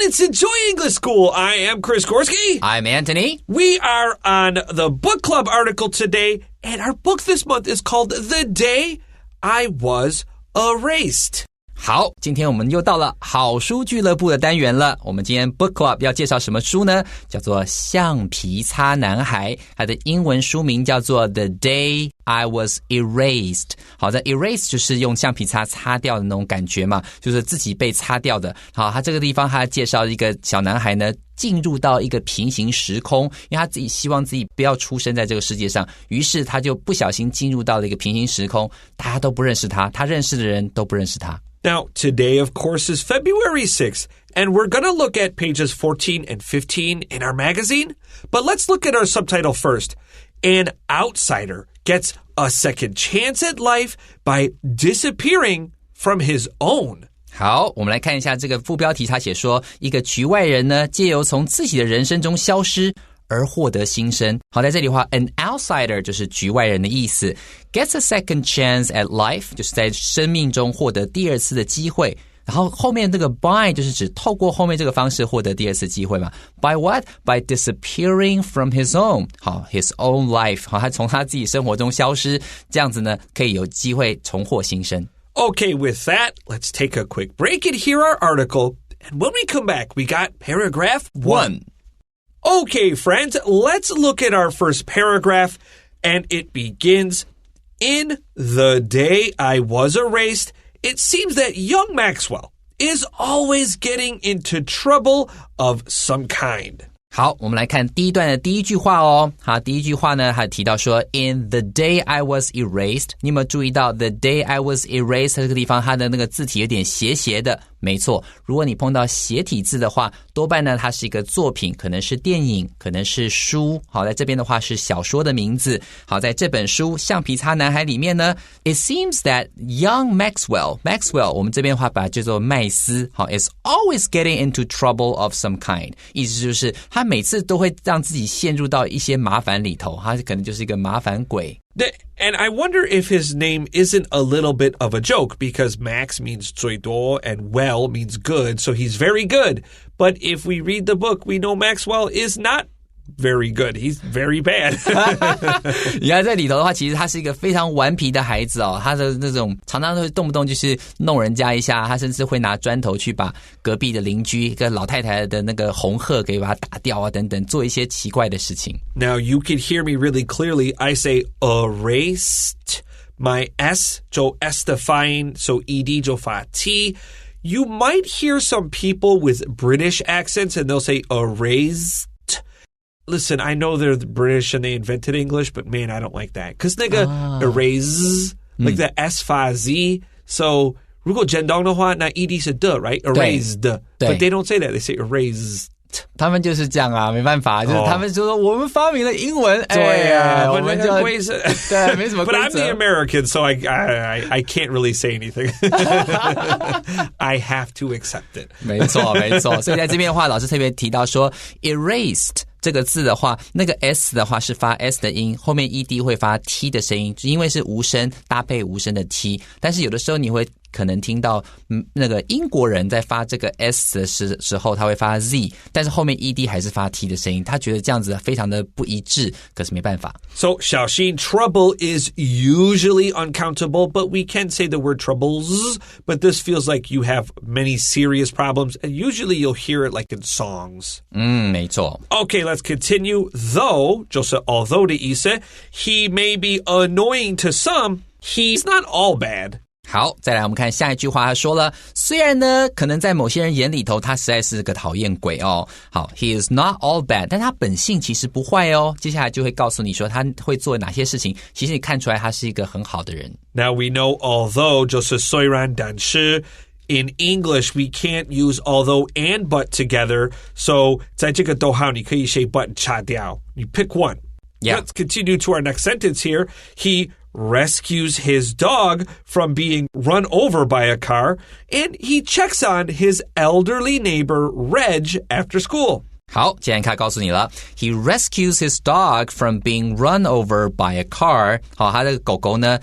it's Enjoy English School. I am Chris Gorski. I'm Antony. We are on the book club article today, and our book this month is called The Day I Was Erased. 好，今天我们又到了好书俱乐部的单元了。我们今天 Book Club 要介绍什么书呢？叫做橡皮擦男孩，它的英文书名叫做 The Day I Was Erased。 好的 erase 就是用橡皮擦擦掉的那种感觉嘛，就是自己被擦掉的。好，他这个地方他介绍一个小男孩呢，进入到一个平行时空，因为他自己希望自己不要出生在这个世界上，于是他就不小心进入到了一个平行时空，大家都不认识他，他认识的人都不认识他。Now, today, of course, is February 6th, and we're going to look at pages 14 and 15 in our magazine. But let's look at our subtitle first. An outsider gets a second chance at life by disappearing from his own. 好，我们来看一下这个副标题，他写说，一个局外人呢，借由从自己的人生中消失而获得新生。好，在这里的话 an outsider 就是局外人的意思， gets a second chance at life 就是在生命中获得第二次的机会，然后后面这个 by 就是指透过后面这个方式获得第二次机会嘛。 By what? By disappearing from his own. 好 his own life. 好，他从他自己生活中消失，这样子呢可以有机会重获新生。Okay, with that, let's take a quick break and hear our article. And when we come back, we got paragraph 1.Okay, friends, let's look at our first paragraph, and it begins, In the day I was erased, it seems that young Maxwell is always getting into trouble of some kind. 好，我们来看第一段的第一句话哦。好，第一句话呢，还提到说 In the day I was erased， 你有没有注意到 The day I was erased 这个地方它的那个字体有点斜斜的？没错，如果你碰到斜体字的话，多半呢它是一个作品，可能是电影，可能是书。好，在这边的话是小说的名字。好，在这本书《橡皮擦男孩》里面呢 It seems that young Maxwell 我们这边的话把它叫做麦斯。好 is always getting into trouble of some kind， 意思就是他每次都会让自己陷入到一些麻烦里头，他可能就是一个麻烦鬼。And I wonder if his name isn't a little bit of a joke, because Max means 最多 and well means good, so he's very good. But if we read the book, we know Maxwell is not very good. He's very bad. 你看在里头的话，其实他是一个非常顽皮的孩子哦，他的那种常常会动不动就是弄人家一下，他甚至会拿砖头去把隔壁的邻居一个老太太的那个红鹤给把它打掉啊，等等，做一些奇怪的事情。Now you can hear me really clearly. I say erased. My S 就 S 的发音 so ED 就发 T. You might hear some people with British accents and they'll say erased.Listen, I know they're the British and they invented English, but man, I don't like that. Because nigga erase, like the S 发 Z. So, 如果简单的话，那 ED 是的 right? Erased. But they don't say that. They say erased. 他们就是这样啊，没办法，就是他们就说我们发明了英文，对啊，我们就对，没什么规则。But I'm the American, so I can't really say anything. I have to accept it. 没错，没错。所以在这边的话，老师特别提到说 erased。这个字的话，那个 S 的话是发 S 的音，后面 ED 会发 T 的声音，因为是无声搭配无声的 T。但是有的时候你会可能听到那个英国人在发这个 S 的时候，他会发 Z， 但是后面 ED 还是发 T 的声音，他觉得这样子非常的不一致，可是没办法。So, 小心 trouble is usually uncountable, but we can say the word troubles, but this feels like you have many serious problems, and usually you'll hear it like in songs. 没错。Okay, let's continue. Though, 就是 although 的意思 he may be annoying to some, he's not all bad. 好，再来我们看下一句话，他说了，虽然呢可能在某些人眼里头他实在是个讨厌鬼哦。好 he is not all bad， 但他本性其实不坏哦。接下来就会告诉你说他会做哪些事情，其实你看出来他是一个很好的人。 Now we know although 就是虽然但是In English, we can't use although and but together. So, 在这个逗号你可以写 but 擦掉. You pick one. Yeah. Let's continue to our next sentence here. He rescues his dog from being run over by a car, and he checks on his elderly neighbor, Reg, after school. 好，既然他告诉你了 He rescues his dog from being run over by a car。 好，他的狗狗呢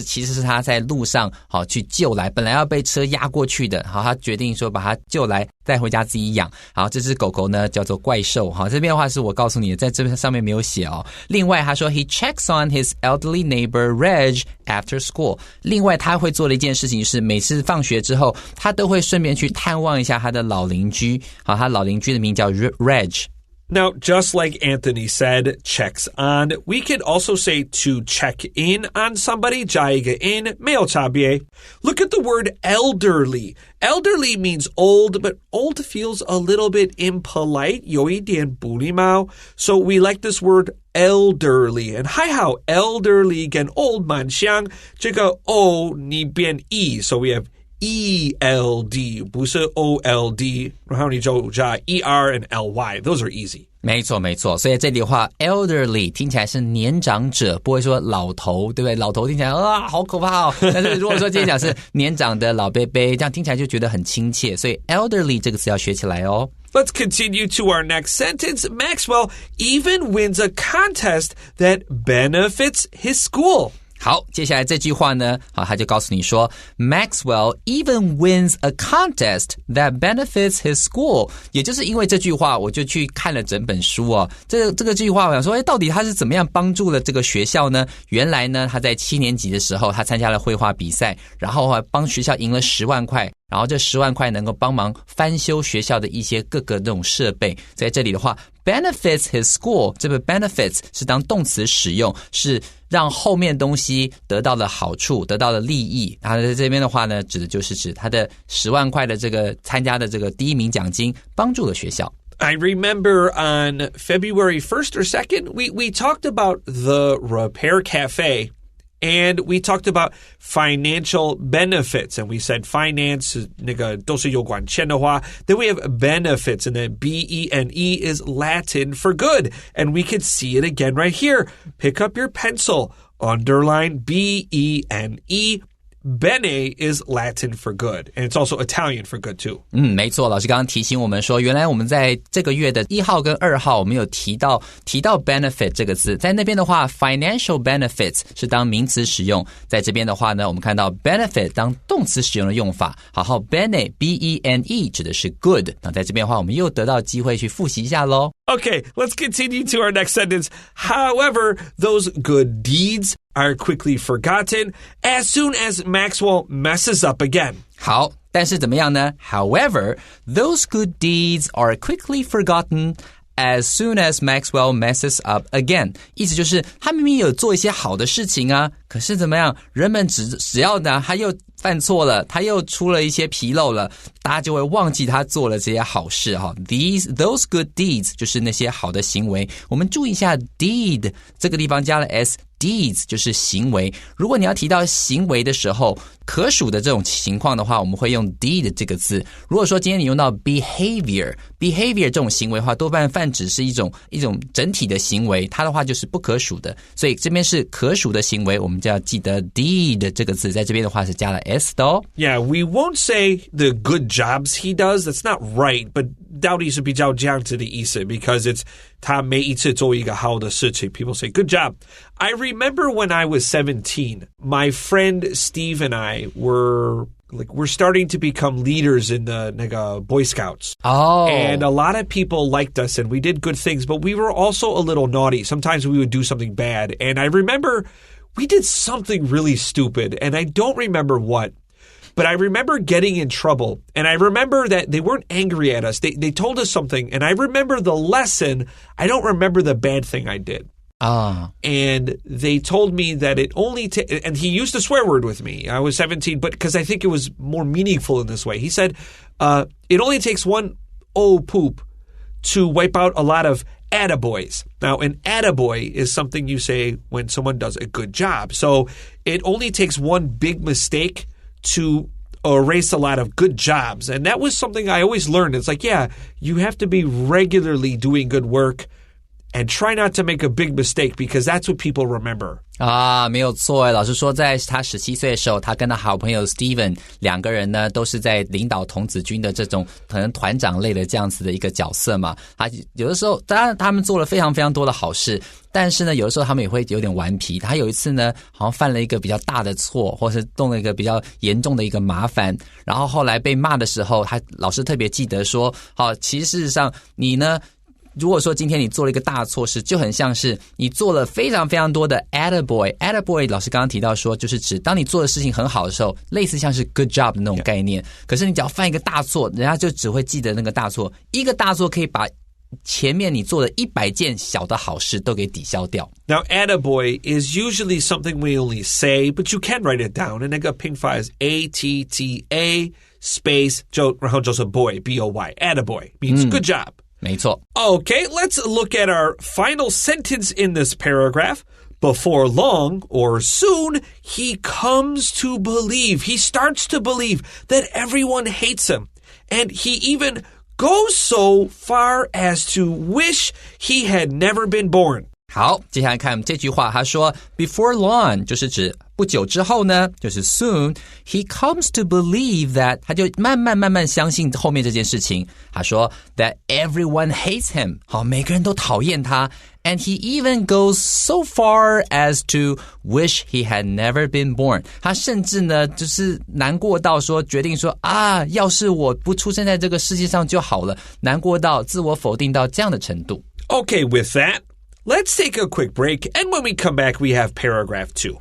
其实是他在路上好去救来，本来要被车压过去的。好，他决定说把他救来带回家自己养。好，这只狗狗呢叫做怪兽。好，这边的话是我告诉你的，在这边上面没有写哦。另外他说 he checks on his elderly neighbor Reg after school。另外他会做的一件事情是每次放学之后，他都会顺便去探望一下他的老邻居。好，他老邻居的名叫 Reg。Now, just like Anthony said, checks on, we could also say to check in on somebody, 加一个 in, 没有差别. Look at the word elderly. Elderly means old, but old feels a little bit impolite, 有一点不礼貌. So we like this word elderly. And 还好 elderly 跟 old 蛮像，这个 o 你变 e, so we have ELD 不是 OLD 然后你就加 ER and LY those are easy 没错没错所以这里的话 elderly 听起来是年长者不会说老头对不对老头听起来好可怕哦但是如果说今天讲是年长的老伯伯这样听起来就觉得很亲切所以 elderly 这个词要学起来哦Let's continue to our next sentence. Maxwell even wins a contest that benefits his school.好，接下来这句话呢，好，他就告诉你说 Maxwell even wins a contest that benefits his school 也就是因为这句话我就去看了整本书哦这句话我想说到底他是怎么样帮助了这个学校呢原来呢他在7年级的时候他参加了绘画比赛然后帮学校赢了10万块然后这10万块能够帮忙翻修学校的一些各个这种设备在这里的话benefits his school 这个 benefits 是当动词使用是让后面东西得到了好处得到了利益然后在这边的话呢指的就是指他的10万块的这个参加的这个第一名奖金帮助了学校I remember on February 1st or 2nd we talked about the Repair Cafe And we talked about financial benefits. And we said finance, 那个都是有关钱的话 Then we have benefits. And then B-E-N-E is Latin for good. And we could see it again right here. Pick up your pencil. Underline B-E-N-E. Bene is Latin for good. And it's also Italian for good too. 没错老师刚刚提醒我们说原来我们在这个月的1号跟2号我们有提到 benefit 这个字在那边的话 financial benefits 是当名词使用在这边的话呢我们看到 benefit 当动词使用的用法好 Bene B-E-N-E 指的是 good 那在这边的话我们又得到机会去复习一下咯Okay, let's continue to our next sentence. However, those good deeds are quickly forgotten as soon as Maxwell messes up again. 好，但是怎么样呢 However, those good deeds are quickly forgotten as soon as Maxwell messes up again. 意思就是他明明有做一些好的事情啊，可是怎么样人们只要呢他又犯错了他又出了一些纰漏了大家就会忘记他做了这些好事those good deeds 就是那些好的行为我们注意一下 deed 这个地方加了 s deeds 就是行为如果你要提到行为的时候可数的这种情况的话我们会用 deed 这个字如果说今天你用到 behavior 这种行为的话多半泛指是一种整体的行为它的话就是不可数的所以这边是可数的行为我们就要记得 deed 这个字在这边的话是加了 s 的哦 Yeah, we won't say the good jobs he does. That's not right, but 到底是比较这样子的意思 because it's 他每一次做一个好的事情 People say, good job. I remember when I was 17, my friend Steve and I we're starting to become leaders in the Boy Scouts. Oh. And a lot of people liked us and we did good things, but we were also a little naughty. Sometimes we would do something bad. And I remember we did something really stupid and I don't remember what. But I remember getting in trouble, and I remember that they weren't angry at us. They told us something, and I remember the lesson. I don't remember the bad thing I did. And they told me that it only and he used a swear word with me. I was 17, but because I think it was more meaningful in this way. He said, it only takes one poop to wipe out a lot of attaboys. Now, an attaboy is something you say when someone does a good job. So it only takes one big mistake to erase a lot of good jobs. And that was something I always learned. It's like, yeah, you have to be regularly doing good work and try not to make a big mistake because that's what people remember. 啊，没有错耶。老师说，在他17岁的时候，他跟他好朋友 Steven 两个人呢，都是在领导童子军的这种可能团长类的这样子的一个角色嘛。他有的时候，当然他们做了非常非常多的好事，但是呢，有的时候他们也会有点顽皮。他有一次呢，好像犯了一个比较大的错，或是动了一个比较严重的一个麻烦，然后后来被骂的时候，老师特别记得说，好，其实事实上你呢，如果说今天你做了一个大错事，就很像是你做了非常非常多的 attaboy。attaboy 老师刚刚提到说，就是指当你做的事情很好的时候，类似像是 good job 的那种概念。可是你只要犯一个大错，人家就只会记得那个大错。一个大错可以把前面你做的100件小的好事都给抵消掉。Now, attaboy is usually something we only say, but you can write it down. And 那个拼法是 A-T-T-A space 然后就是 boy, B-O-Y. Attaboy means good job. 没错。Okay, let's look at our final sentence in this paragraph. Before long or soon, he comes to believe, he starts to believe that everyone hates him. And he even goes so far as to wish he had never been born. 好，接下来看这句话，他说 before long 就是指不久之后呢，就是 soon he comes to believe that 他就慢慢相信后面这件事情。他说 that everyone hates him 好，每个人都讨厌他 and he even goes so far as to wish he had never been born 他甚至呢就是难过到说决定说啊，要是我不出生在这个世界上就好了，难过到自我否定到这样的程度。 Okay, with that, let's take a quick break, and when we come back, we have paragraph 2.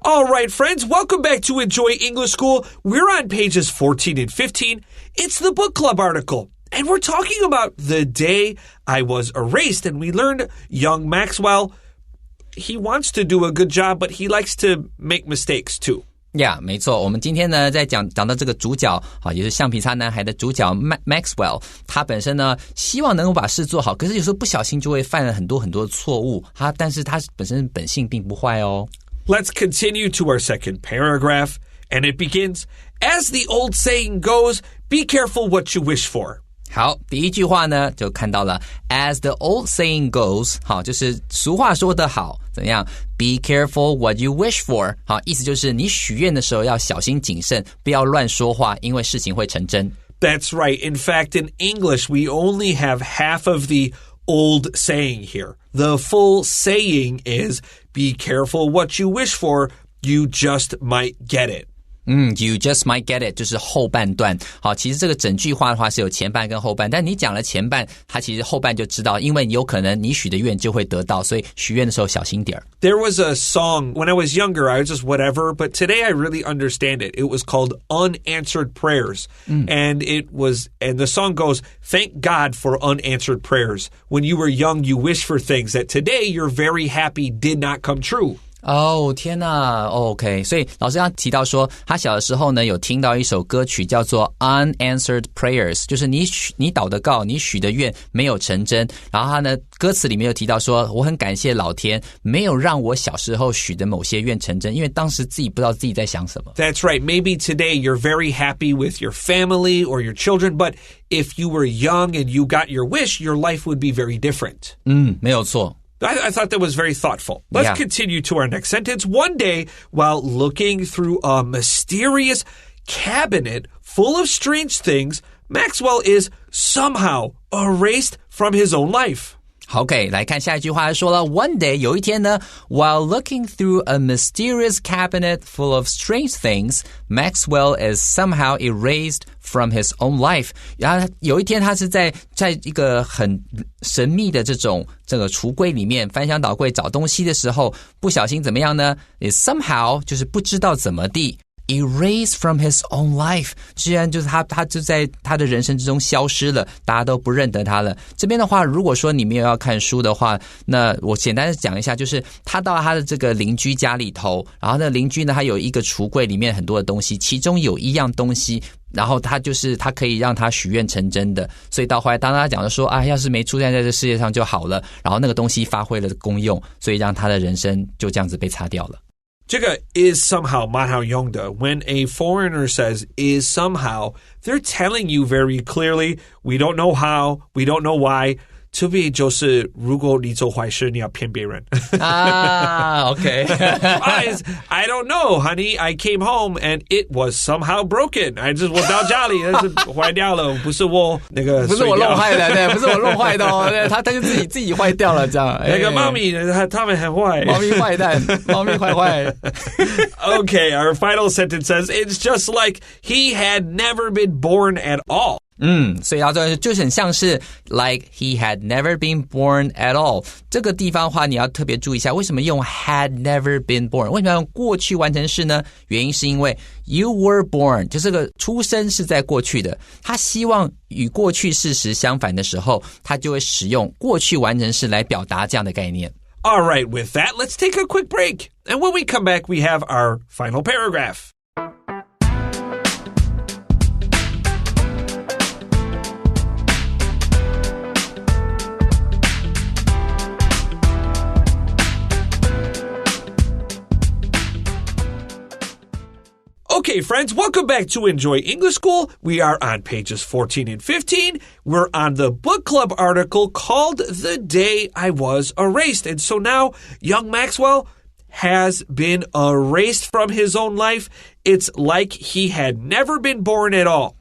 All right, friends, welcome back to Enjoy English School. We're on pages 14 and 15. It's the book club article. And we're talking about the day I was erased. And we learned young Maxwell, he wants to do a good job, but he likes to make mistakes too. Yeah, 没错。我们今天呢，在讲到这个主角也是橡皮擦男孩的主角 Maxwell， 他本身呢希望能够把事做好，可是有时候不小心就会犯了很多很多的错误。但是他本身本性并不坏哦。Let's continue to our second paragraph, and it begins, as the old saying goes, be careful what you wish for. 好，第一句话呢就看到了 as the old saying goes 好，就是俗话说得好，怎样 be careful what you wish for 好，意思就是你许愿的时候要小心谨慎，不要乱说话，因为事情会成真。 That's right. In fact, in English, we only have half of the old saying here. The full saying is, be careful what you wish for, you just might get it. You just might get it 就是后半段。好，其实这个整句话的话是有前半跟后半，但你讲了前半，他其实后半就知道，因为有可能你许的愿就会得到，所以许愿的时候小心点儿。There was a song, when I was younger, I was just whatever, but today I really understand it. It was called Unanswered Prayers. And the song goes, thank God for unanswered prayers. When you were young, you wished for things that today you're very happy did not come true. 哦，天哪 OK 所以老师刚提到说他小的时候呢有听到一首歌曲叫做 Unanswered Prayers 就是你祷的告你许的愿没有成真然后他呢歌词里面有提到说我很感谢老天没有让我小时候许的某些愿成真因为当时自己不知道自己在想什么 That's right. Maybe today you're very happy with your family or your children, but if you were young and you got your wish, your life would be very different. 没有错I thought that was very thoughtful. Let's continue to our next sentence. One day, while looking through a mysterious cabinet full of strange things, Maxwell is somehow erased from his own life. OK 来看下一句话说了 One day 有一天呢 While looking through a mysterious cabinet full of strange things Maxwell is somehow erased from his own life 然后有一天他是在一个很神秘的这个橱柜里面翻箱倒柜找东西的时候不小心怎么样呢 is somehow 就是不知道怎么地Erased from his own life 居然就是他就在他的人生之中消失了大家都不认得他了这边的话如果说你没有要看书的话那我简单的讲一下就是他到他的这个邻居家里头然后那邻居呢他有一个橱柜里面很多的东西其中有一样东西然后他可以让他许愿成真的，所以到后来当他讲的说要是没出现在这世界上就好了，然后那个东西发挥了功用，所以让他的人生就这样子被擦掉了。这个 is somehow 蛮好用的。When a foreigner says is somehow, they're telling you very clearly, we don't know how, we don't know why. 特别就是如果你做坏事，你要骗别人。OK. I don't know, honey. I came home and it was somehow broken. 我到家里是坏掉了，不是我那个不是我弄坏的，对，不是我弄坏的哦，对，他就自己坏掉了这样。那个猫咪他们很坏，猫咪坏蛋，猫咪坏坏。Okay, our final sentence says it's just like he had never been born at all. 所以就很像是 like he had never been born at all 这个地方的话你要特别注意一下，为什么用 had never been born， 为什么要用过去完成式呢？原因是因为 you were born 就这个出生是在过去的，他希望与过去事实相反的时候，他就会使用过去完成式来表达这样的概念。All right, with that, let's take a quick break. And when we come back, we have our final paragraph. Okay, friends, welcome back to Enjoy English School. We are on pages 14 and 15. We're on the book club article called The Day I Was Erased. And so now, young Maxwell has been erased from his own life. It's like he had never been born at all.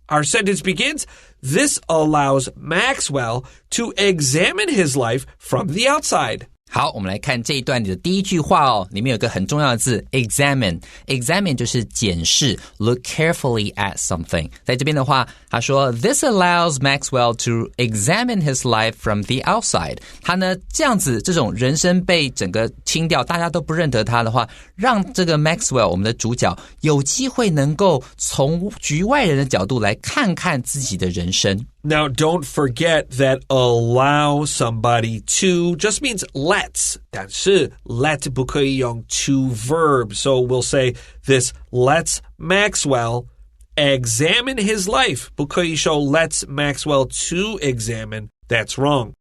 Our sentence begins, this allows Maxwell to examine his life from the outside.好，我们来看这一段里的第一句话哦，里面有个很重要的字 examine 就是检视 look carefully at something。 在这边的话他说 This allows Maxwell to examine his life from the outside。 他呢这样子这种人生被整个清掉，大家都不认得他的话，让这个 Maxwell 我们的主角有机会能够从局外人的角度来看看自己的人生。Now, don't forget that allow somebody to just means let's. 但是 let 不可以用 to verb. So we'll say this lets Maxwell examine his life. 不可以说 lets Maxwell to examine. That's wrong.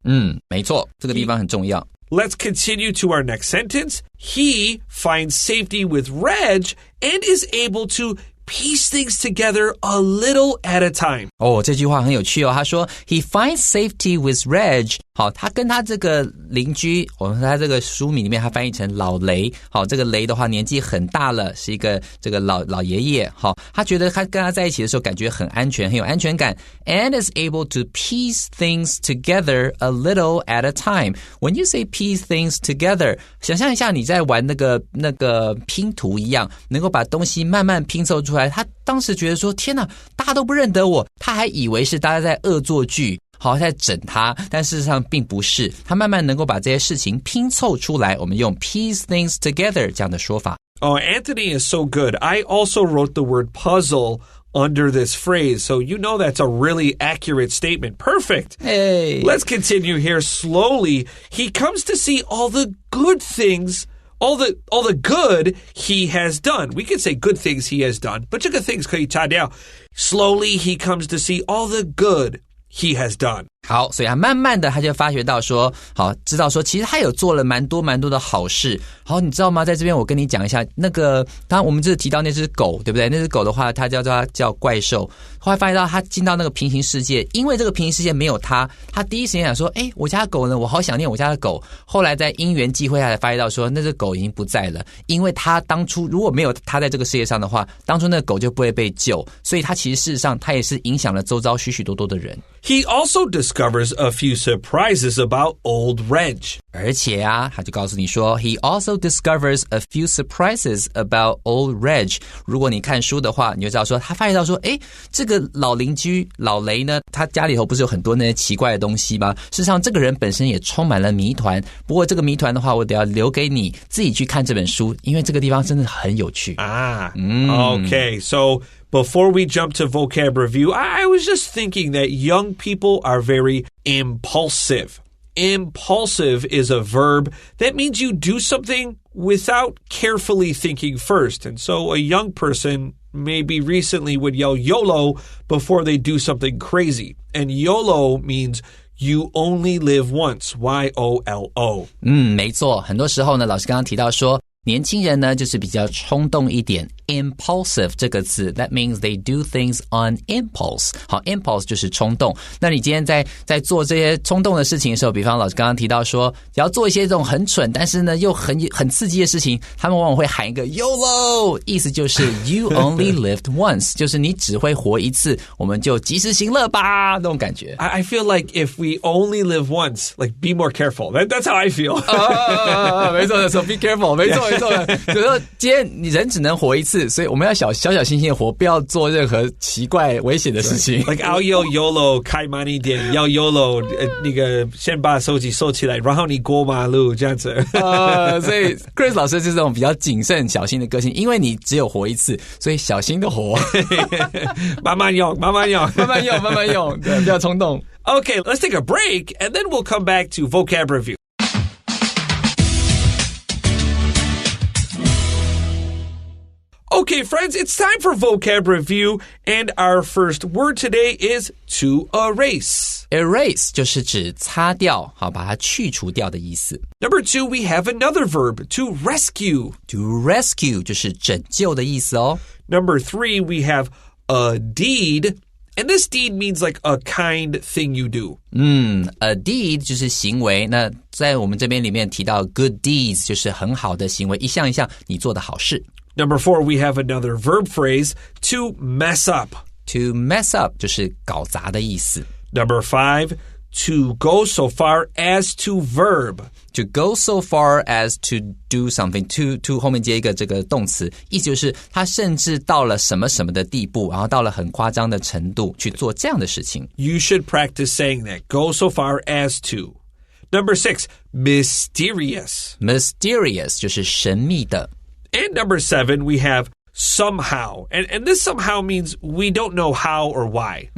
没错，这个地方很重要。Let's continue to our next sentence. He finds safety with Reg and is able to piece things together a little at a time. 这句话很有趣哦。他说 He finds safety with Reg。 好，他跟他这个邻居，我们他这个书名里面他翻译成老雷。好，这个雷的话年纪很大了，是一个这个老爷爷。好，他觉得他跟他在一起的时候感觉很安全，很有安全感。And is able to piece things together a little at a time. When you say piece things together， 想象一下你在玩那个拼图一样，能够把东西慢慢拼凑出来。他当时觉得说天哪，大家都不认得我，他还以为是大家在恶作剧，好在整他，但事实上并不是，他慢慢能够把这些事情拼凑出来，我们用 piece things together 这样的说法。Oh, Anthony is so good. I also wrote the word puzzle under this phrase, so you know that's a really accurate statement. Perfect. Hey. Let's continue here slowly. He comes to see all the good things, all the good he has done. We could say good things he has done, but 这个 things 可以擦掉。Slowly he comes to see all the good he has done. 好，所以他慢慢的他就发觉到说，好，知道说其实他有做了蛮多的好事。好，你知道吗？在这边我跟你讲一下，那个当然我们这提到那只狗，对不对？那只狗的话，它叫怪兽。后来发现到他进到那个平行世界，因为这个平行世界没有他第一时间想说，我家的狗呢？我好想念我家的狗。后来在因缘际会下才发现到说，那只狗已经不在了，因为他当初如果没有他在这个世界上的话，当初那个狗就不会被救，所以他其实事实上他也是影响了周遭许多的人。He also discovers a few surprises about old Reg. 而且他就告诉你说 He also discovers a few surprises about old Reg. 如果你看书的话，你就知道说他发现到说这个老邻居老雷呢，他家里头不是有很多那些奇怪的东西吗？事实上这个人本身也充满了谜团，不过这个谜团的话我得要留给你自己去看这本书，因为这个地方真的很有趣。Okay, so before we jump to vocab review, I was just thinking that young people are very impulsive. Impulsive is a verb that means you do something without carefully thinking first. And so a young person maybe recently would yell YOLO before they do something crazy. And YOLO means you only live once, Y-O-L-O. 没错，很多时候呢，老师刚刚提到说，年轻人呢就是比较冲动一点。Impulsive 这个字 that means they do things on impulse. 好 impulse 就是冲动。那你今天在做这些冲动的事情的时候，比方老师刚刚提到说要做一些这种很蠢但是呢又很刺激的事情，他们往往会喊一个 YOLO， 意思就是 you only lived once， 就是你只会活一次，我们就及时行乐吧，那种感觉。I feel like if we only live once, like be more careful. That's how I feel. 没错没错 be careful 没错没错。就是说今天你人只能活一次，所以我们要小心心的活，不要做任何奇怪危险的事情。Like I'll yell YOLO 开慢一点，要 YOLO 那个先把手机收起来，然后你过马路这样子。所以 Chris 老师就是这种比较谨慎小心的个性，因为你只有活一次，所以小心的活。慢慢用慢慢用对，不要冲动。Okay, let's take a break and then we'll come back to vocab review. Okay, friends, it's time for vocab review, and our first word today is to erase. Erase 就是指擦掉，好，把它去除掉的意思。Number 2, we have another verb, to rescue. To rescue 就是拯救的意思哦。Number 3, we have a deed, and this deed means like a kind thing you do. A deed 就是行为，那在我们这边里面提到 good deeds 就是很好的行为，一项一项你做的好事。Number 4, we have another verb phrase, to mess up. To mess up 就是搞砸的意思。Number 5, to go so far as to verb. To go so far as to do something. To 后面接一个这个动词，意思就是他甚至到了什么什么的地步，然后到了很夸张的程度去做这样的事情。You should practice saying that. Go so far as to. Number 6, mysterious. Mysterious 就是神秘的。And number 7, we have somehow. And this somehow means we don't know how or why.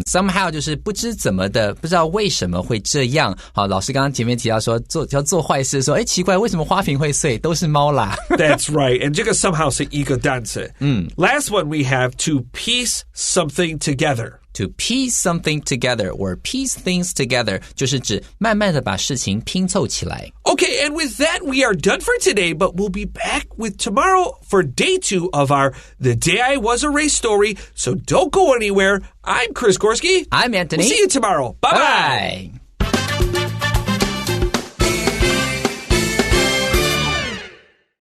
Somehow 就是不知怎么的，不知道为什么会这样。好，老师刚刚前面提到说要做坏事，说奇怪，为什么花瓶会碎？都是猫啦。That's right. And 这个 somehow 是一个单词。Last one we have to piece something together. To piece something together or piece things together 就是指慢慢的把事情拼凑起来。Okay, and with that, we are done for today, but we'll be back with tomorrow for day 2 of our The Day I Was Erased story, so don't go anywhere. I'm Chris Gorski. I'm Antony. We'll see you tomorrow. Bye-bye. Bye.